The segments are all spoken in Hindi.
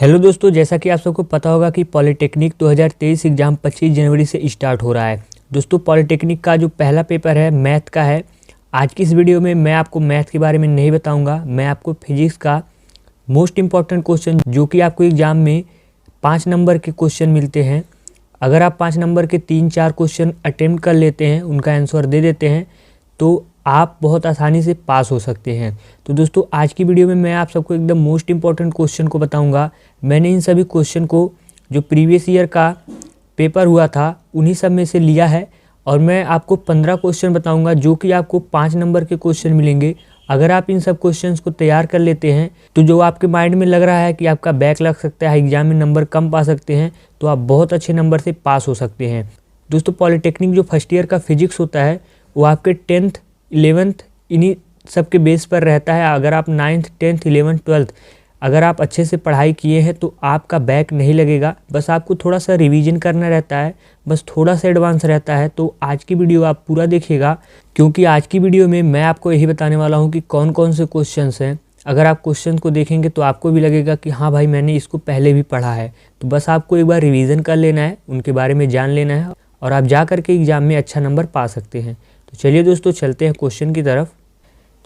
हेलो दोस्तों, जैसा कि आप सबको पता होगा कि पॉलिटेक्निक 2023 एग्ज़ाम 25 जनवरी से स्टार्ट हो रहा है। दोस्तों, पॉलिटेक्निक का जो पहला पेपर है मैथ का है। आज की इस वीडियो में मैं आपको मैथ के बारे में नहीं बताऊंगा, मैं आपको फिजिक्स का मोस्ट इम्पॉर्टेंट क्वेश्चन जो कि आपको एग्ज़ाम में 5 नंबर के क्वेश्चन मिलते हैं, अगर आप 5 नंबर के 3-4 क्वेश्चन अटेम्प्ट कर लेते हैं, उनका आंसर दे देते हैं तो आप बहुत आसानी से पास हो सकते हैं। तो दोस्तों, आज की वीडियो में मैं आप सबको एकदम मोस्ट इम्पॉर्टेंट क्वेश्चन को बताऊंगा। मैंने इन सभी क्वेश्चन को जो प्रीवियस ईयर का पेपर हुआ था उन्हीं सब में से लिया है और मैं आपको 15 क्वेश्चन बताऊंगा जो कि आपको 5 नंबर के क्वेश्चन मिलेंगे। अगर आप इन सब क्वेश्चंस को तैयार कर लेते हैं तो जो आपके माइंड में लग रहा है कि आपका बैक लग सकता है, एग्जाम में नंबर कम पा सकते हैं, तो आप बहुत अच्छे नंबर से पास हो सकते हैं। दोस्तों, पॉलिटेक्निक जो फर्स्ट ईयर का फिजिक्स होता है वो आपके 10th 11th इन्हीं सब के बेस पर रहता है। अगर आप 9th 10th 11th 12th अगर आप अच्छे से पढ़ाई किए हैं तो आपका बैक नहीं लगेगा। बस आपको थोड़ा सा रिवीजन करना रहता है, बस थोड़ा सा एडवांस रहता है। तो आज की वीडियो आप पूरा देखिएगा, क्योंकि आज की वीडियो में मैं आपको यही बताने वाला हूँ कि कौन कौन से क्वेश्चंस हैं। अगर आप क्वेश्चन को देखेंगे तो आपको भी लगेगा कि हाँ भाई, मैंने इसको पहले भी पढ़ा है। तो बस आपको एक बार रिवीजन कर लेना है, उनके बारे में जान लेना है और आप जा करके एग्जाम में अच्छा नंबर पा सकते हैं। तो चलिए दोस्तों, चलते हैं क्वेश्चन की तरफ।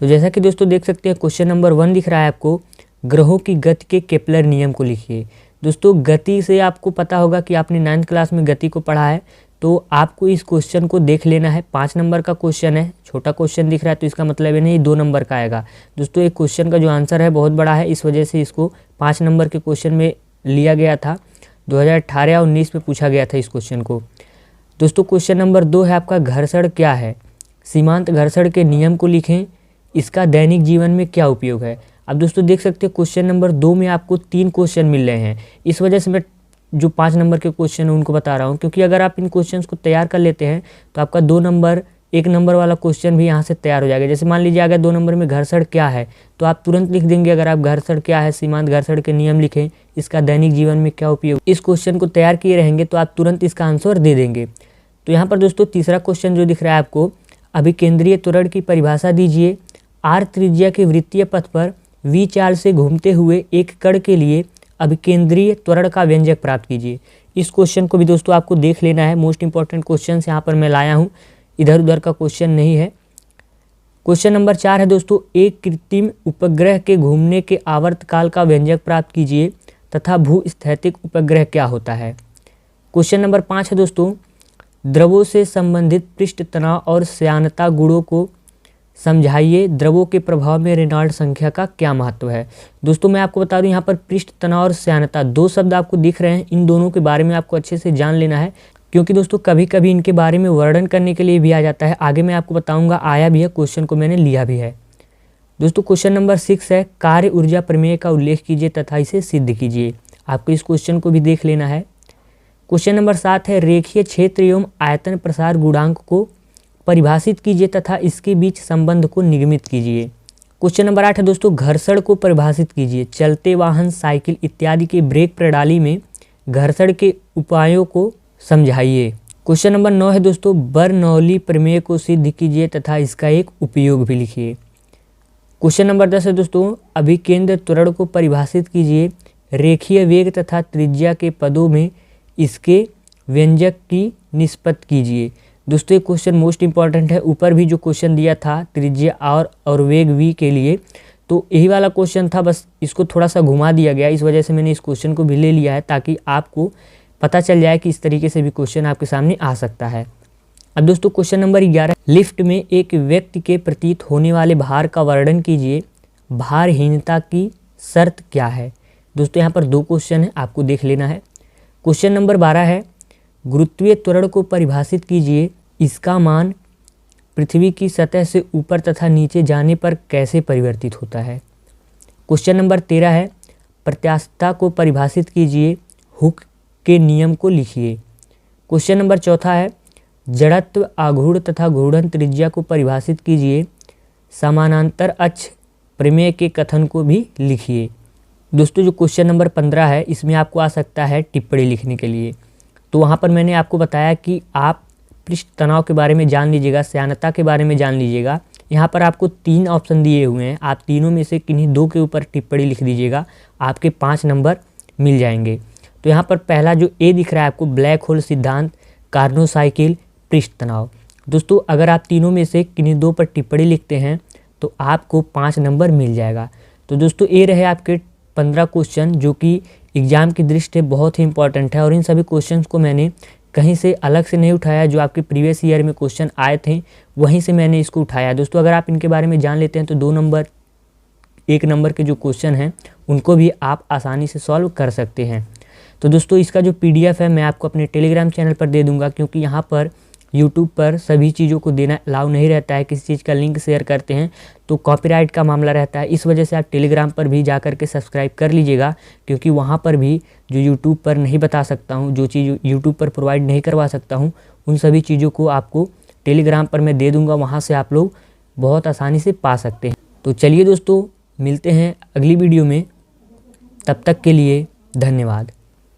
तो जैसा कि दोस्तों देख सकते हैं, क्वेश्चन नंबर 1 दिख रहा है आपको, ग्रहों की गति के केपलर नियम को लिखिए। दोस्तों, गति से आपको पता होगा कि आपने 9th क्लास में गति को पढ़ा है, तो आपको इस क्वेश्चन को देख लेना है। 5 नंबर का क्वेश्चन है, छोटा क्वेश्चन दिख रहा है तो इसका मतलब ये नहीं 2 नंबर का आएगा। दोस्तों, एक क्वेश्चन का जो आंसर है बहुत बड़ा है, इस वजह से इसको 5 नंबर के क्वेश्चन में लिया गया था। 2018 और 19 में पूछा गया था इस क्वेश्चन को। दोस्तों, क्वेश्चन नंबर 2 है आपका, घर्षण क्या है? सीमांत घर्षण के नियम को लिखें, इसका दैनिक जीवन में क्या उपयोग है? अब दोस्तों देख सकते हैं क्वेश्चन नंबर 2 में आपको 3 क्वेश्चन मिल रहे हैं, इस वजह से मैं जो 5 नंबर के क्वेश्चन हैं उनको बता रहा हूं, क्योंकि अगर आप इन क्वेश्चंस को तैयार कर लेते हैं तो आपका 2 नंबर 1 नंबर वाला क्वेश्चन भी यहाँ से तैयार हो जाएगा। जैसे मान लीजिए अगर 2 नंबर में घर्षण क्या है तो आप तुरंत लिख देंगे। अगर आप घर्षण क्या है, सीमांत घर्षण के नियम लिखें, इसका दैनिक जीवन में क्या उपयोग, इस क्वेश्चन को तैयार किए रहेंगे तो आप तुरंत इसका आंसर दे देंगे। तो यहाँ पर दोस्तों तीसरा क्वेश्चन जो दिख रहा है आपको, अभिकेंद्रीय त्वरण की परिभाषा दीजिए। आर त्रिज्या के वृत्तीय पथ पर v चाल से घूमते हुए एक कण के लिए अभिकेंद्रीय त्वरण का व्यंजक प्राप्त कीजिए। इस क्वेश्चन को भी दोस्तों आपको देख लेना है, मोस्ट इंपॉर्टेंट क्वेश्चन यहाँ पर मैं लाया हूँ, इधर उधर का क्वेश्चन नहीं है। क्वेश्चन नंबर 4 है दोस्तों, एक कृत्रिम उपग्रह के घूमने के आवर्तकाल का व्यंजक प्राप्त कीजिए तथा भूस्थैतिक उपग्रह क्या होता है? क्वेश्चन नंबर 5 है दोस्तों, द्रवों से संबंधित पृष्ठ तनाव और श्यानता गुणों को समझाइए। द्रवों के प्रभाव में रेनॉल्ड संख्या का क्या महत्व है? दोस्तों, मैं आपको बता दूं, यहाँ पर पृष्ठ तनाव और श्यानता 2 शब्द आपको दिख रहे हैं, इन दोनों के बारे में आपको अच्छे से जान लेना है, क्योंकि दोस्तों कभी कभी इनके बारे में वर्णन करने के लिए भी आ जाता है। आगे मैं आपको बताऊंगा, आया भी है, क्वेश्चन को मैंने लिया भी है। दोस्तों, क्वेश्चन नंबर 6 है, कार्य ऊर्जा प्रमेय का उल्लेख कीजिए तथा इसे सिद्ध कीजिए। आपको इस क्वेश्चन को भी देख लेना है। क्वेश्चन नंबर 7 है, रेखीय क्षेत्र एवं आयतन प्रसार गुणांक को परिभाषित कीजिए तथा इसके बीच संबंध को निगमित कीजिए। क्वेश्चन नंबर 8 है दोस्तों, घर्षण को परिभाषित कीजिए। चलते वाहन, साइकिल इत्यादि के ब्रेक प्रणाली में घर्षण के उपायों को समझाइए। क्वेश्चन नंबर 9 है दोस्तों, बर्नौली प्रमेय को सिद्ध कीजिए तथा इसका एक उपयोग भी लिखिए। क्वेश्चन नंबर 10 है दोस्तों, अभिकेंद्र त्वरण को परिभाषित कीजिए। रेखीय वेग तथा त्रिज्या के पदों में इसके व्यंजक की निष्पत्ति कीजिए। दोस्तों, ये क्वेश्चन मोस्ट इंपॉर्टेंट है। ऊपर भी जो क्वेश्चन दिया था त्रिज्या और वेग v के लिए, तो यही वाला क्वेश्चन था, बस इसको थोड़ा सा घुमा दिया गया, इस वजह से मैंने इस क्वेश्चन को भी ले लिया है ताकि आपको पता चल जाए कि इस तरीके से भी क्वेश्चन आपके सामने आ सकता है। अब दोस्तों क्वेश्चन नंबर 11, लिफ्ट में एक व्यक्ति के प्रतीत होने वाले भार का वर्णन कीजिए। भारहीनता की शर्त क्या है? दोस्तों, यहाँ पर 2 क्वेश्चन है, आपको देख लेना है। क्वेश्चन नंबर 12 है, गुरुत्वीय त्वरण को परिभाषित कीजिए। इसका मान पृथ्वी की सतह से ऊपर तथा नीचे जाने पर कैसे परिवर्तित होता है? क्वेश्चन नंबर 13 है, प्रत्यास्थता को परिभाषित कीजिए। हुक के नियम को लिखिए। क्वेश्चन नंबर 14 है, जड़त्व, आघूर्ण तथा घूर्णन त्रिज्या को परिभाषित कीजिए। समानांतर अक्ष प्रमेय के कथन को भी लिखिए। दोस्तों, जो क्वेश्चन नंबर 15 है इसमें आपको आ सकता है टिप्पणी लिखने के लिए, तो वहाँ पर मैंने आपको बताया कि आप पृष्ठ तनाव के बारे में जान लीजिएगा, श्यानता के बारे में जान लीजिएगा। यहाँ पर आपको 3 ऑप्शन दिए हुए हैं, आप तीनों में से किन्हीं 2 के ऊपर टिप्पणी लिख दीजिएगा, आपके 5 नंबर मिल जाएंगे। तो यहाँ पर पहला जो ए दिख रहा है आपको, ब्लैक होल सिद्धांत, कार्नो साइकिल, पृष्ठ तनाव। दोस्तों अगर आप तीनों में से किन्हीं दो पर टिप्पणी लिखते हैं तो आपको 5 नंबर मिल जाएगा। तो दोस्तों ये रहे आपके 15 क्वेश्चन जो कि एग्ज़ाम की दृष्टि से बहुत ही इंपॉर्टेंट है, और इन सभी क्वेश्चन को मैंने कहीं से अलग से नहीं उठाया। जो आपके प्रीवियस ईयर में क्वेश्चन आए थे वहीं से मैंने इसको उठाया। दोस्तों अगर आप इनके बारे में जान लेते हैं तो 2 नंबर 1 नंबर के जो क्वेश्चन हैं उनको भी आप आसानी से सॉल्व कर सकते हैं। तो दोस्तों इसका जो PDF है मैं आपको अपने टेलीग्राम चैनल पर दे दूंगा, क्योंकि यहाँ पर यूट्यूब पर सभी चीज़ों को देना अलाउ नहीं रहता है। किसी चीज़ का लिंक शेयर करते हैं तो कॉपीराइट का मामला रहता है। इस वजह से आप टेलीग्राम पर भी जा करके सब्सक्राइब कर लीजिएगा, क्योंकि वहाँ पर भी जो यूट्यूब पर नहीं बता सकता हूँ, जो चीज़ यूट्यूब पर प्रोवाइड नहीं करवा सकता हूँ, उन सभी चीज़ों को आपको टेलीग्राम पर मैं दे दूँगा। वहाँ से आप लोग बहुत आसानी से पा सकते हैं। तो चलिए दोस्तों मिलते हैं अगली वीडियो में, तब तक के लिए धन्यवाद।